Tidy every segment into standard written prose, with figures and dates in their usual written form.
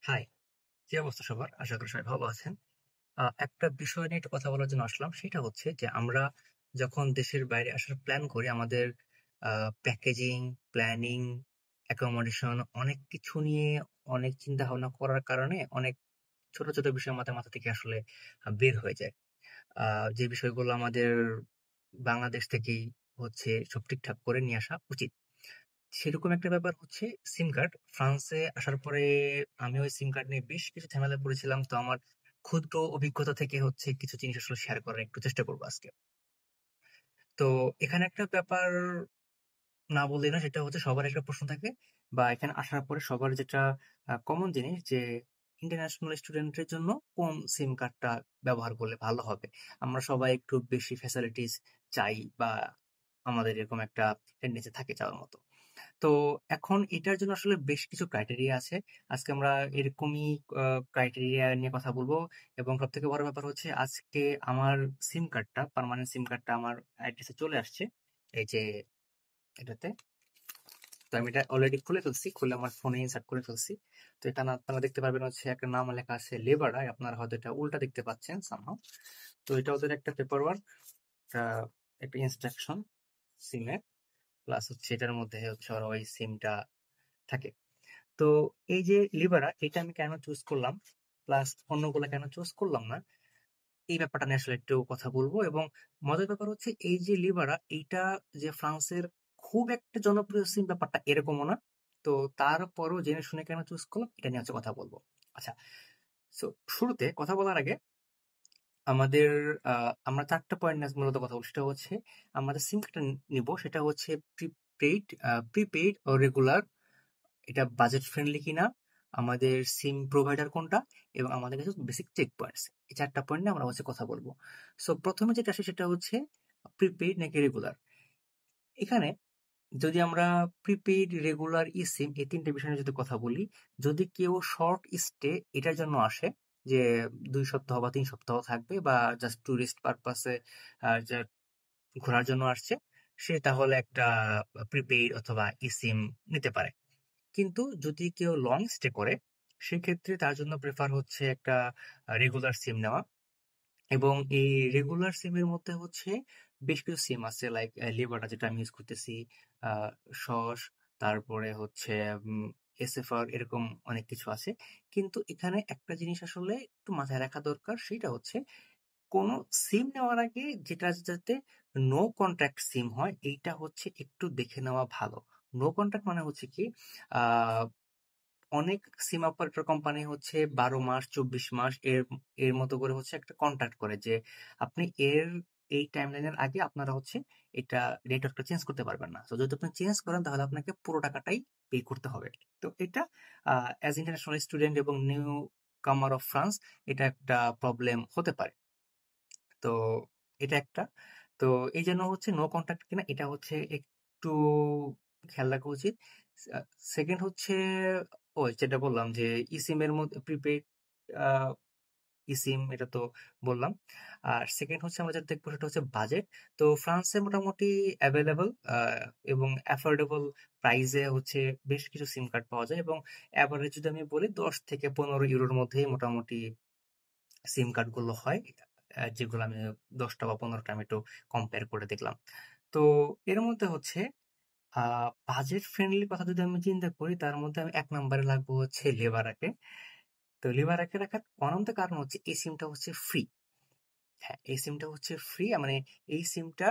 High, কি অবস্থা সবার? আশা করি সবাই ভালো আছেন। একটা বিষয় নিয়ে একটু কথা বলার জন্য আসলাম। সেটা হচ্ছে যে আমরা যখন দেশের বাইরে আসার প্ল্যান করি আমাদের প্যাকেজিং, প্ল্যানিং, অ্যাকোমোডেশন অনেক কিছু নিয়ে অনেক চিন্তা-ভাবনা করার কারণে অনেক ছোট, ছোট বিষয় আমাদের মাথা থেকে আসলে বের হয়ে যায়। আ যে বিষয়গুলো আমাদের বাংলাদেশ থেকেই হচ্ছে সব ঠিকঠাক করে নিয়ে আসা উচিত। সেরকম একটা ব্যাপার হচ্ছে সিম কার্ড। ফ্রান্সে আসার পরে আমি ওই সিম কার্ড নিয়ে বেশ কিছু ঝামেলায় পড়েছিলাম। তো আমার ক্ষুদ্র অভিজ্ঞতা থেকে হচ্ছে কিছু জিনিস আসলে শেয়ার করার একটু চেষ্টা করব আজকে। তো এখানে একটা ব্যাপার না বললেই নয়, সেটা হচ্ছে সবার একটা প্রশ্ন থাকে বা এখানে আসার পরে সবার যেটা কমন জিনিস যে ইন্টারন্যাশনাল স্টুডেন্টের জন্য কোন সিম কার্ডটা ব্যবহার করলে ভালো হবে। আমরা সবাই একটু বেশি ফ্যাসিলিটিস চাই বা আমাদের এরকম একটা টেন্ডেন্সি থাকে চাওয়ার মতো। তো এখন এটার জন্য আসলে বেশ কিছু ক্রাইটেরিয়া আছে। আজকে আমরা এরকমই ক্রাইটেরিয়া নিয়ে কথা বলবো এবং সবথেকে বড় ব্যাপার হচ্ছে আজকে আমার সিম কার্ডটা, পার্মানেন্ট সিম কার্ডটা আমার অ্যাড্রেসে চলে আসছে। এই যে এটাতে। তো আমি এটা অলরেডি খুলে ফেলছি। খুলে আমার ফোনে ইনসার্ট করে ফেলছি। তো এটা আপনারা দেখতে পারবেন হচ্ছে একটা নাম লেখা আছে লেবারা। আপনারা হয়তো এটা উল্টা দেখতে পাচ্ছেন সামহাউ। তো এটা ওদের একটা পেপার ওয়ার্ক, একটা ইনস্ট্রাকশন সিমের। প্লাস হচ্ছে এটার মধ্যে হচ্ছে ওরা ওই সিমটা থাকে। তো এই যে লিবারা এটা আমি কেন চুজ করলাম প্লাস অন্যগুলা কেন চুজ করলাম না এই ব্যাপারটা নিয়ে আসলে একটু কথা বলবো এবং মজার ব্যাপার হচ্ছে এই যে লিবারা এইটা যে ফ্রান্সের খুব একটা জনপ্রিয় সিম ব্যাপারটা এরকমও না। তো তারপরও জেনে শুনে কেন চুজ করলাম এটা নিয়ে হচ্ছে কথা বলবো। আচ্ছা, সো শুরুতে কথা বলার আগে আমাদের আমরা ৪ টা পয়েন্ট নিয়ে মূলত কথা বলবো। সেটা হচ্ছে আমাদের সিম কার্ডটা নিবো সেটা হচ্ছে প্রিপেইড ও রেগুলার, এটা বাজেট ফ্রেন্ডলি কিনা, আমাদের সিম প্রোভাইডার কোনটা এবং আমাদের কাছে বেসিক চেক পয়েন্টস। এই ৪ টা পয়েন্ট নিয়ে আমরা হচ্ছে কথা বলবো। সো প্রথমে যেটা আসে সেটা হচ্ছে প্রিপেইড নাকি রেগুলার। এখানে যদি আমরা প্রিপেইড, রেগুলার, ই-সিম এই ৩ টে বিষয় নিয়ে যদি কথা বলি, যদি কেউ শর্ট স্টে এটার জন্য আসে যে ২ সপ্তাহ বা ৩ সপ্তাহ থাকবে বা জাস্ট টুরিস্ট পারপাসে যা ঘোরার জন্য আসছে, সে তাহলে একটা প্রিপেইড অথবা ই-সিম নিতে পারে। কিন্তু যদি কেউ লং স্টে করে সেক্ষেত্রে তার জন্য প্রেফার হচ্ছে একটা রেগুলার সিম নেওয়া। এবং এই রেগুলার সিমের মধ্যে হচ্ছে বেশ কিছু সিম আছে লাইক লিবার্টা যেটা আমি ইউজ করতেছি, সস, তারপরে হচ্ছে এসএফআর, এরকম অনেক কিছু আছে। কিন্তু এখানে একটা জিনিস আসলে একটু মাথায় রাখা দরকার, সেটা হচ্ছে কোনো সিম নেওয়ার আগে যেটা যাতে নো কন্ট্রাক্ট সিম হয় এইটা হচ্ছে একটু দেখে নেওয়া ভালো। নো কন্ট্রাক্ট মানে হচ্ছে কি, আহ অনেক সিম অপারেটর কোম্পানি হচ্ছে ১২ মাস ২৪ মাস এর এর মতো করে হচ্ছে একটা কন্ট্রাক্ট করে যে আপনি এই টাইম লাইনের আগে আপনারা হচ্ছে এটা নেটওয়ার্কটা চেঞ্জ করতে পারবেন না। তো যদি আপনি চেঞ্জ করেন তাহলে আপনাকে পুরো টাকাটাই পে করতে হবে। তো এটা অ্যাজ ইন্টারন্যাশনাল স্টুডেন্ট এবং নিউ কামার অফ ফ্রান্স এটা একটা প্রবলেম হতে পারে। তো এটা একটা। তো এই জন্য হচ্ছে নো কন্ট্যাক্ট কিনা এটা হচ্ছে একটু খেয়াল রাখা উচিত। আ সেকেন্ড হচ্ছে যেটা বললাম যে eSIM এর মধ্যে প্রিপেইড আ eSIM এটা তো বললাম। আর সেকেন্ড হচ্ছে আমরা যেটা দেখবো সেটা হচ্ছে বাজেট। তো ফ্রান্সে মোটামুটি এভেইলেবল এবং অ্যাফোর্ডেবল প্রাইসে হচ্ছে বেশ কিছু সিম কার্ড পাওয়া যায় এবং এভারেজ যদি আমি বলি ১০ থেকে ১৫ ইউরোর মধ্যেই মোটামুটি সিম কার্ড গুলো হয়, যেগুলো আমি ১০টা বা ১৫টা আমি একটু কম্পেয়ার করে দেখলাম। তো এর মধ্যে হচ্ছে বাজেট ফ্রেন্ডলি কথা যদি আমি চিন্তা করি তার মধ্যে আমি ১ নম্বরে রাখবো হচ্ছে লেবারাকে। তো লেবারাকে রাখার অনন্ত কারণ হচ্ছে এই সিমটা হচ্ছে ফ্রি। হ্যাঁ, এই সিমটা হচ্ছে ফ্রি, মানে এই সিমটা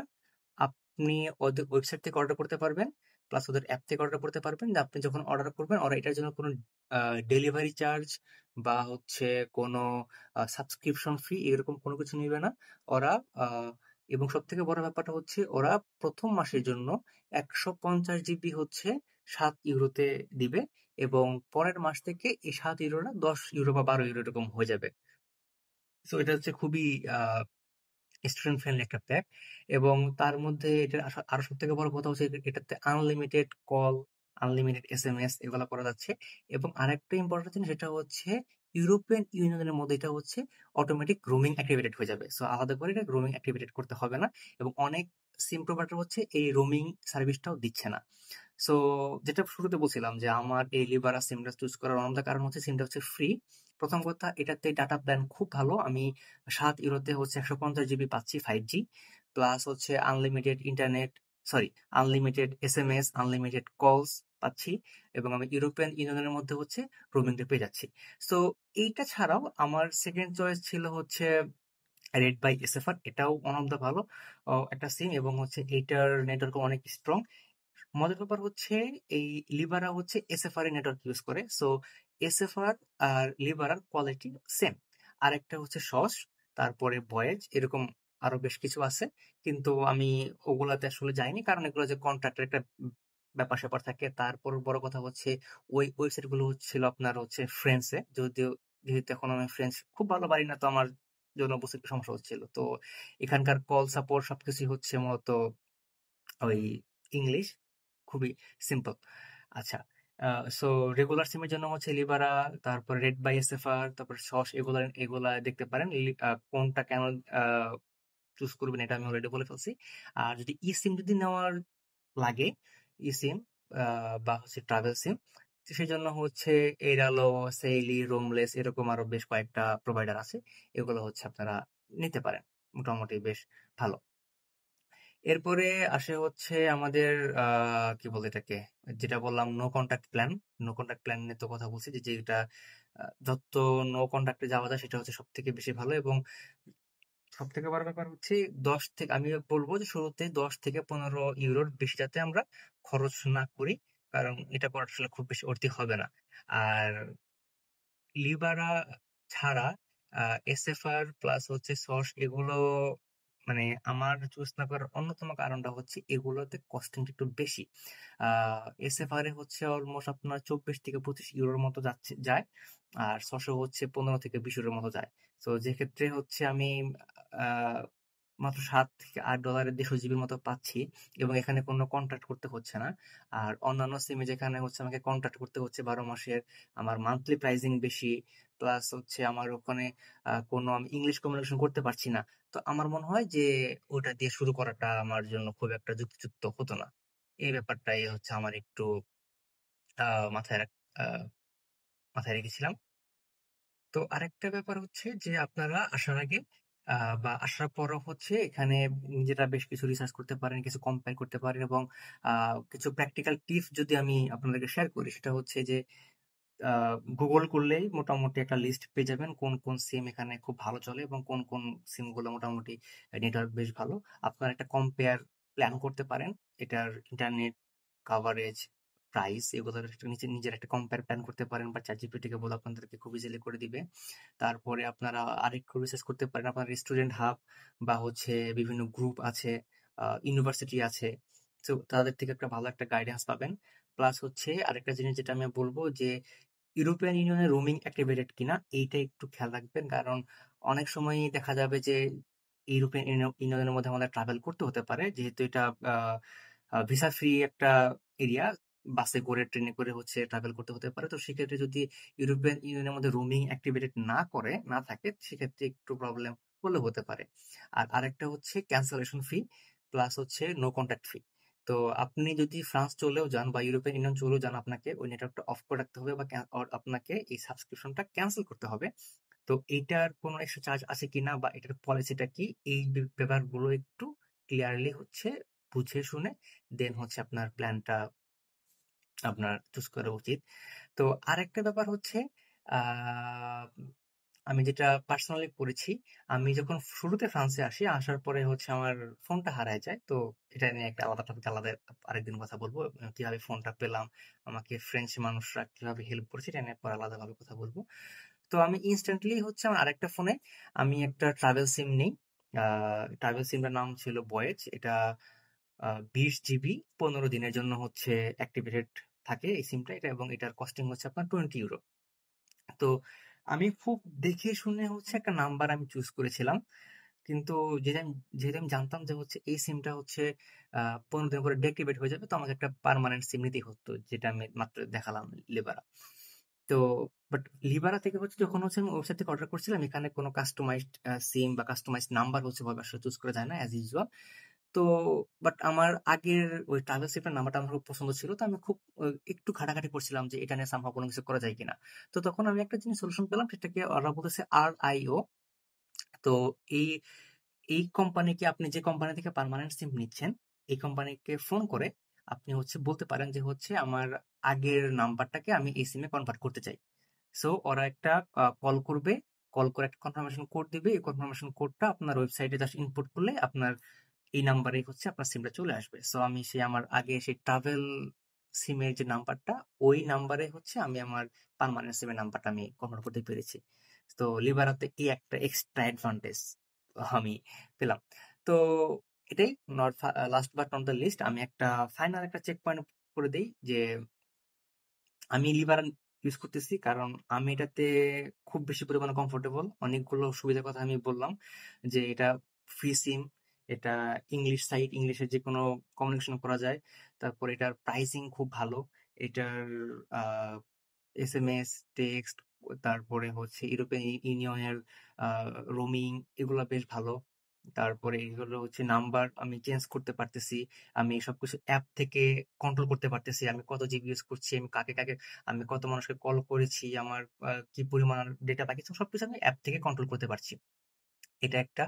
আপনি ওদের ওয়েবসাইট থেকে অর্ডার করতে পারবেন, প্লাস ওদের অ্যাপ থেকে অর্ডার করতে পারবেন। যে আপনি যখন অর্ডার করবেন ওরা এটার জন্য কোনো ডেলিভারি চার্জ বা হচ্ছে কোনো সাবস্ক্রিপশন ফি এরকম কোনো কিছু নিবে না ওরা। আহ, এবং সব থেকে বড় ব্যাপারটা হচ্ছে ওরা প্রথম মাসের জন্য ১৫০ জিবি হচ্ছে ৭ ইউরোতে দিবে এবং পরের মাস থেকে এই ৭ ইউরো না ১০ ইউরো বা ১২ ইউরো এরকম হয়ে যাবে। তো এটা হচ্ছে খুবই স্টুডেন্ট ফ্রেন্ডলি একটা প্যাক এবং তার মধ্যে এটার আরো সব থেকে বড় কথা হচ্ছে এটাতে আনলিমিটেড কল, আনলিমিটেড এসএমএস এগুলা করা যাচ্ছে। এবং আরেকটা ইম্পর্টেন্ট জিনিস সেটা হচ্ছে ইউরোপিয়ান ইউনিয়নের মধ্যে এটা হচ্ছে অটোমেটিক রোমিং অ্যাক্টিভেটেড হয়ে যাবে। সো আলাদা করে এটা রোমিং অ্যাক্টিভেটেড করতে হবে না এবং অনেক সিম প্রোভাইডার হচ্ছে এই রোমিং সার্ভিসটাও দিচ্ছে না। সো যেটা শুরুতে বলছিলাম যে আমার এই লিবারা সিমটা চুজ করার অন্যতম কারণ হচ্ছে সিমটা হচ্ছে ফ্রি। প্রথম কথা, এটাতে ডাটা প্ল্যান খুব ভালো। আমি 7 ইউরোতে হচ্ছে 150 জিবি পাচ্ছি 5G, প্লাস হচ্ছে unlimited internet, sorry, unlimited SMS, unlimited কলস পাচ্ছি, এবং আমি ইউরোপিয়ান ইউনিয়নের মধ্যে হচ্ছে রোমিংটা পেয়ে যাচ্ছি। সো এইটা ছাড়াও আমার সেকেন্ড চয়েস ছিল হচ্ছে রেড বাই এসএফআর। এটাও ওয়ান অফ দ্য ভালো একটা সিম, এবং হচ্ছে এইটার নেটওয়ার্ক অনেক স্ট্রং। মজার ব্যাপার হচ্ছে এই লিবারা হচ্ছে এসএফআর এর নেটওয়ার্ক ইউজ করে। সো এসএফআর আর লিবারার কোয়ালিটি সেম। আর একটা হচ্ছে সস, তারপরে ভয়েজ, এরকম আরো বেশ কিছু আছে, কিন্তু আমি ওগুলাতে আসলে যাইনি, কারণ এগুলো যে কন্ট্রাক্টের একটা ব্যাপার স্যাপার থাকে। তারপর বড় কথা হচ্ছে ওই ওয়েবসাইট গুলো হচ্ছিল আপনার হচ্ছে ফ্রেঞ্চে, যদিও যেহেতু এখন আমি ফ্রেঞ্চ খুব ভালো পারি না, তো আমার জন্য বুঝতে একটু সমস্যা হচ্ছিল। তো এখানকার কল সাপোর্ট সবকিছুই হচ্ছে মূলত ওই ইংলিশ, খুবই সিম্পল। আচ্ছা, সো রেগুলার সিমের জন্য হচ্ছে লিবারা, তারপর রেড বাই এসএফআর, তারপর সস, এগুলা এগুলা দেখতে পারেন। কোনটা কেন চুজ করবেন এটা আমি অলরেডি বলে ফেলছি। আর যদি ই সিম যদি নেওয়ার লাগে, ই সিম বা হচ্ছে ট্রাভেল সিম, সেই জন্য হচ্ছে এরালো, সেইলি, রোমলেস, এরকম আরো বেশ কয়েকটা প্রোভাইডার আছে। এগুলো হচ্ছে আপনারা নিতে পারেন, মোটামুটি বেশ ভালো। এরপরে আসে হচ্ছে আমাদের কি বলে এটাকে, যেটা বললাম no contact plan. No contact plan নিয়ে তো কথা বলছি, যে যেটা যত নো কন্টাক্টে যাওয়া যায় সেটা হচ্ছে সব থেকে বেশি ভালো। এবং সব থেকে বড় ব্যাপার হচ্ছে 10 থেকে, আমি বলবো যে শুরুতে 10 থেকে 15 ইউরোর বেশি যাতে আমরা খরচ না করি, কারণ এটা করা আসলে খুব বেশি অর্থী হবে না। আর লিবারা ছাড়া এসএফআর প্লাস হচ্ছে সস, এগুলো মানে আমার চুজ না করার অন্যতম কারণটা হচ্ছে এগুলোতে কস্টিংটা একটু বেশি। এসএফআর এ হচ্ছে অলমোস্ট আপনার 24 থেকে 25 ইউরোর মতো যায়, আর সসে হচ্ছে 15 থেকে 20 ইউরোর মতো যায়। তো যে ক্ষেত্রে হচ্ছে আমি আহ মাত্র $7 থেকে $8 150 জিবির মতো পাচ্ছি, এবং এখানে কোনো কন্ট্রাক্ট করতে হচ্ছে না। আর অন্যান্য সিমে যেখানে হচ্ছে আমাকে কন্ট্রাক্ট করতে হচ্ছে 12 মাসের, আমার মান্থলি প্রাইসিং বেশি, প্লাস হচ্ছে আমার ওখানে কোনো আমি ইংলিশ কমিউনিকেশন করতে পারছি না। তো আমার মনে হয় যে ওটা দিয়ে শুরু করাটা আমার জন্য খুব একটা যুক্তিযুক্ত হতো না। এই ব্যাপারটাই হচ্ছে আমার একটু আহ মাথায় রাখ আহ মাথায় রেখেছিলাম। তো আরেকটা ব্যাপার হচ্ছে যে আপনারা আসার আগে বা আসার পরও হচ্ছে এখানে নিজেরা বেশ কিছু রিসার্চ করতে পারেন, কিছু কম্পেয়ার করতে পারেন, এবং কিছু প্র্যাকটিক্যাল টিপস যদি আমি আপনাদেরকে শেয়ার করি, সেটা হচ্ছে যে গুগল করলেই মোটামুটি একটা লিস্ট পেয়ে যাবেন কোন কোন সিম এখানে খুব ভালো চলে, এবং কোন কোন সিম গুলো মোটামুটি নেটওয়ার্ক বেশ ভালো। আপনারা একটা কম্পেয়ার প্ল্যান করতে পারেন, এটার ইন্টারনেট কাভারেজ, প্রাইস, এগুলোর একটা নিজের একটা কম্পেয়ার প্ল্যান করতে পারেন, বা চ্যাট জিপিটিকে বলে আপনাদেরকে খুব ইজিলি করে দিবে। তারপরে আপনারা আরেকটু রিসার্চ করতে পারেন, আপনার স্টুডেন্ট হাব বা হচ্ছে বিভিন্ন গ্রুপ আছে, ইউনিভার্সিটি আছে, তো তাদের থেকে একটা ভালো একটা গাইডেন্স পাবেন। প্লাস হচ্ছে আরেকটা জিনিস যেটা আমি বলবো, যে ইউরোপিয়ান ইউনিয়নের রোমিং অ্যাক্টিভেটেড কিনা এইটা একটু খেয়াল রাখবেন, কারণ অনেক সময়ই দেখা যাবে যে ইউরোপিয়ান ইউনিয়নের মধ্যে আমাদের ট্রাভেল করতে হতে পারে, যেহেতু এটা ভিসা ফ্রি একটা এরিয়া, বাসে করে ট্রেনে করে হচ্ছে ট্রাভেল করতে হতে পারে। তো সেক্ষেত্রে যদি ইউরোপিয়ান ইউনিয়নের মধ্যে রোমিং অ্যাক্টিভেটেড না থাকে, সেক্ষেত্রে একটু প্রবলেম হলেও হতে পারে। আর আরেকটা হচ্ছে ক্যান্সেলেশন ফি, প্লাস হচ্ছে নো কন্ট্যাক্ট ফি। তো আপনি যদি ফ্রান্স চলেও যান বা ইউরোপিয়ান ইউনিয়ন চলেও যান, আপনাকে ওই নেটওয়ার্কটা অফ করে রাখতে হবে, বা আপনাকে এই সাবস্ক্রিপশনটা ক্যান্সেল করতে হবে। তো এইটার কোনো এক্সট্রা চার্জ আছে কিনা বা এটার পলিসিটা কি, এই ব্যাপারগুলো একটু ক্লিয়ারলি হচ্ছে বুঝে শুনে দেন হচ্ছে আপনার প্ল্যানটা আপনার চুজ করা উচিত। তো আরেকটা ব্যাপার হচ্ছে, আহ আমি যেটা পার্সোনালি করেছি, আমি যখন শুরুতে ফ্রান্সে আসি, আসার পরে হচ্ছে আমার ফোনটা হারায় যায়। তো এটা নিয়ে একটা আলাদা টপিক, আলাদা আরেকদিন কথা বলবো, কিভাবে ফোনটা পেলাম, আমাকে ফ্রেঞ্চ মানুষরা কিভাবে হেল্প করেছে, এটা নিয়ে পরে আলাদাভাবে কথা বলবো। তো আমি ইনস্ট্যান্টলি হচ্ছে আমার আরেকটা ফোনে আমি একটা ট্রাভেল সিম নেই। ট্রাভেল সিমটার নাম ছিল ভয়েজ। এটা 20 জিবি 15 দিনের জন্য হচ্ছে অ্যাক্টিভেটেড থাকে এই সিমটা, এটা, এবং এটার কস্টিং হচ্ছে আপনার 20 ইউরো। তো আমি খুব দেখে শুনে হচ্ছে একটা নাম্বার আমি চুজ করেছিলাম, কিন্তু যেহেতু আমি জানতাম যে হচ্ছে এই সিমটা হচ্ছে 15 দিন পরে ডিঅ্যাক্টিভেট হয়ে যাবে, তো আমাকে একটা পার্মানেন্ট সিম নিতেই হতো, যেটা আমি মাত্র দেখালাম, লিবারা। তো বাট লিবারা থেকে হচ্ছে যখন হচ্ছে আমি ওয়েবসাইট থেকে অর্ডার করছিলাম, এখানে কোনো কাস্টমাইজড সিম বা কাস্টমাইজড নাম্বার হচ্ছে ভাবে আসলে চুজ করা যায় না, অ্যাজ ইউজুয়াল। তো বাট আমার আগের ওই ট্রাভেল সিপের নাম্বারটা আমার খুব পছন্দ ছিল। তো আমি খুব একটু ঘাটাঘাটি করছিলাম যে এটা নিয়ে সামহাউ কোনো কিছু করা যায় কিনা। তো তখন আমি একটা জিনিস সলিউশন পেলাম, সেটাকে ওরা বলতেছে RIO। তো এই এই কোম্পানিকে, আপনি যে কোম্পানি থেকে পার্মানেন্ট সিম নিচ্ছেন, এই কোম্পানিকে ফোন করে আপনি বলতে পারেন যে আমার আগের নাম্বারটাকে আমি এই সিমে কনভার্ট করতে চাই। সো ওরা একটা কল করবে, কল করে একটা কনফার্মেশন কোড দিবে। এই কনফার্মেশন কোডটা আপনার ওয়েবসাইটে জাস্ট ইনপুট করলে আপনার এই নাম্বারে আপনার সিমটা চলে আসবে। সো আমি আমার আগে সেই ট্রাভেল সিমের যে নাম্বারটা, ওই নাম্বারে আমি আমার পার্মানেন্ট সিমের নাম্বারটা আমি কনভার্ট করতে পেরেছি। তো লিবারাতে এই একটা এক্সট্রা অ্যাডভান্টেজ আমি পেলাম। তো এটাই not last but not the least, আমি একটা ফাইনাল একটা চেক পয়েন্ট করে দেই যে আমি লিবারা ইউজ করতেছি কারণ আমি এটাতে খুব বেশি পরিমাণে কমফোর্টেবল। অনেকগুলো সুবিধার কথা আমি বললাম, যে এটা ফ্রি সিম, এটা ইংলিশ সাইট, ইংলিশে যে কোনো কমিউনিকেশন করা যায়। তারপর এটার প্রাইসিং খুব ভালো। এটার SMS, টেক্সট, তারপরে ইউরোপিয়ান ইউনিয়নের রোমিং, এগুলা বেশ ভালো। তারপরে এগুলো নাম্বার আমি চেঞ্জ করতে পারতেছি। আমি সবকিছু অ্যাপ থেকে কন্ট্রোল করতে পারতেছি। আমি কত জিবি ইউজ করছি, আমি কাকে কাকে, আমি কত মানুষকে কল করেছি, আমার কি পরিমাণ ডেটা বাকি আছে, সবকিছু আমি অ্যাপ থেকে কন্ট্রোল করতে পারছি। এটা একটা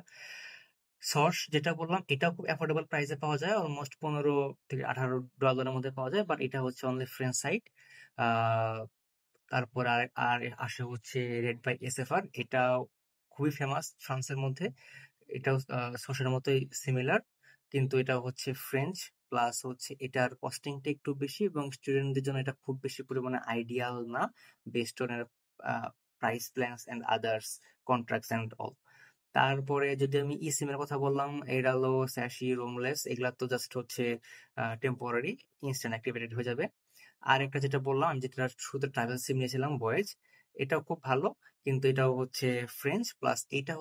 সর্স যেটা বললাম, এটাও খুব অ্যাফোর্ডেবল প্রাইসে পাওয়া যায়, অলমোস্ট $15 থেকে $18 মধ্যে পাওয়া যায়, বাট এটা অনলি ফ্রেঞ্চ সাইট। তারপর আর আর আসে রেড বাই SFR, এটা খুবই ফেমাস ফ্রান্সের মধ্যে। এটাও সোশ্যাল মতোই সিমিলার, কিন্তু এটা ফ্রেঞ্চ, প্লাস এটার কস্টিংটা একটু বেশি এবং স্টুডেন্টদের জন্য এটা খুব বেশি পরিমাণে আইডিয়াল না, বেসড অন এর price plans and others contracts and all. তারপরে যদি আমি ই সিমের কথা বললাম, এডালো, স্যাশি, রোমলেস, এগুলা তো জাস্ট টেম্পোরারি, ইনস্ট্যান্ট অ্যাক্টিভেটেড হয়ে যাবে। আর একটা যেটা বললাম, আমি যেটা শুধু ট্রাভেল সিম নিয়েছিলাম, ভয়েজ, এটাও খুব ভালো, কিন্তু এটাও ফ্রেঞ্চ, প্লাস এটা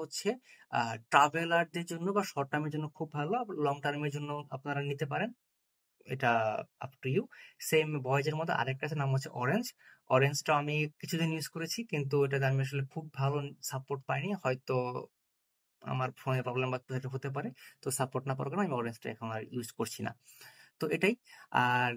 ট্রাভেলারদের জন্য বা শর্ট টার্মের জন্য খুব ভালো, লং টার্মের জন্য আপনারা নিতে পারেন, এটা আপ টু ইউ। সেম ভয়েজের মধ্যে আরেকটা আছে, নাম অরেঞ্জ। অরেঞ্জটা আমি কিছুদিন ইউজ করেছি, কিন্তু এটাতে আমি আসলে খুব ভালো সাপোর্ট পাইনি, হয়তো আমার ফোনের প্রবলেম বা কিছু একটা হতে পারে। তো সাপোর্ট না পাওয়ার কারণে আমি অরেঞ্জটা এখন আর ইউজ করছি না। তো এটাই। আর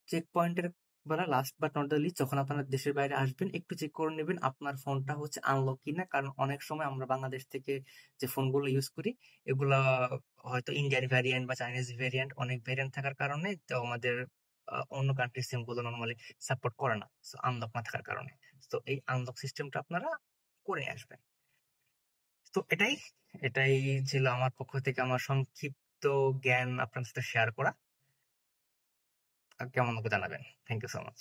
চেক পয়েন্টের বেলা, last but not the least, যখন আপনারা দেশের বাইরে আসবেন একটু চেক করে নেবেন আপনার ফোনটা আনলক কিনা, কারণ অনেক সময় আমরা বাংলাদেশ থেকে যে ফোনগুলো ইউজ করি, এগুলা হয়তো ইন্ডিয়ান ভ্যারিয়েন্ট বা চাইনিজ ভ্যারিয়েন্ট, অনেক ভ্যারিয়েন্ট থাকার কারণে তো আমাদের অন্য কান্ট্রির সিম গুলো নর্মালি সাপোর্ট করে না, আনলক না থাকার কারণে। তো এই আনলক সিস্টেমটা আপনারা করে আসবেন। তো এটাই ছিল আমার পক্ষ থেকে আমার সংক্ষিপ্ত জ্ঞান আপনার সাথে শেয়ার করা। কেমন হবে জানাবেন। Thank you so much.